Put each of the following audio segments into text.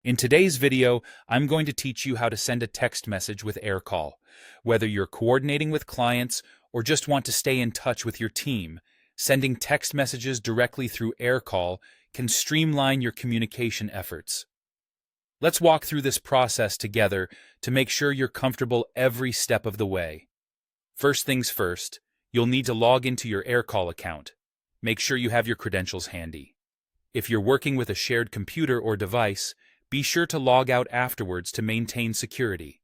In today's video, I'm going to teach you how to send a text message with Aircall. Whether you're coordinating with clients or just want to stay in touch with your team, sending text messages directly through Aircall can streamline your communication efforts. Let's walk through this process together to make sure you're comfortable every step of the way. First things first, you'll need to log into your Aircall account. Make sure you have your credentials handy. If you're working with a shared computer or device, be sure to log out afterwards to maintain security.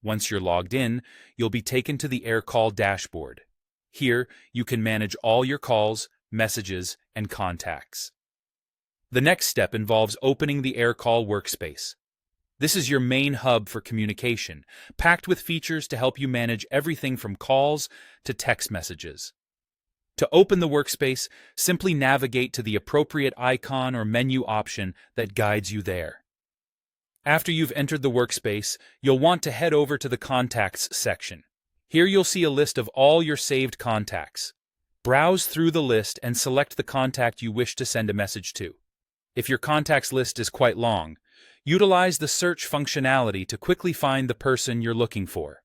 Once you're logged in, you'll be taken to the Aircall dashboard. Here, you can manage all your calls, messages, and contacts. The next step involves opening the Aircall workspace. This is your main hub for communication, packed with features to help you manage everything from calls to text messages. To open the workspace, simply navigate to the appropriate icon or menu option that guides you there. After you've entered the workspace, you'll want to head over to the Contacts section. Here you'll see a list of all your saved contacts. Browse through the list and select the contact you wish to send a message to. If your contacts list is quite long, utilize the search functionality to quickly find the person you're looking for.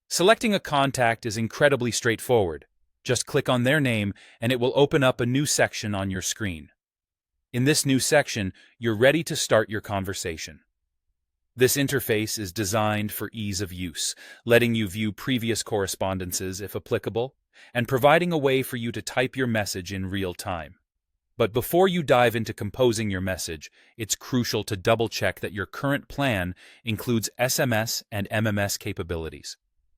Selecting a contact is incredibly straightforward. Just click on their name and it will open up a new section on your screen. In this new section, you're ready to start your conversation. This interface is designed for ease of use, letting you view previous correspondences if applicable, and providing a way for you to type your message in real time. But before you dive into composing your message, it's crucial to double-check that your current plan includes SMS and MMS capabilities.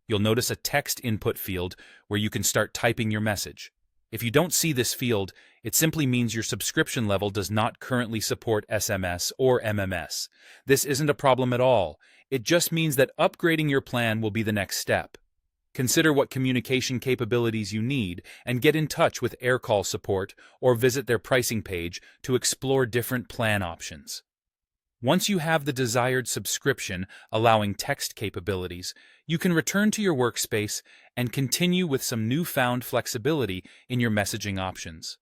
You'll notice a text input field where you can start typing your message. If you don't see this field, it simply means your subscription level does not currently support SMS or MMS. This isn't a problem at all. It just means that upgrading your plan will be the next step. Consider what communication capabilities you need and get in touch with Aircall support or visit their pricing page to explore different plan options. Once you have the desired subscription allowing text capabilities, you can return to your workspace and continue with some newfound flexibility in your messaging options.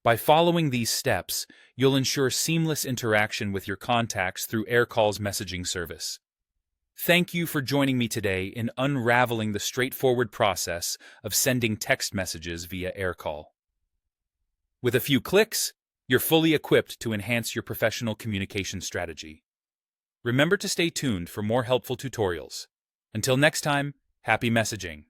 By following these steps, you'll ensure seamless interaction with your contacts through Aircall's messaging service. Thank you for joining me today in unraveling the straightforward process of sending text messages via Aircall. With a few clicks, you're fully equipped to enhance your professional communication strategy. Remember to stay tuned for more helpful tutorials. Until next time, happy messaging.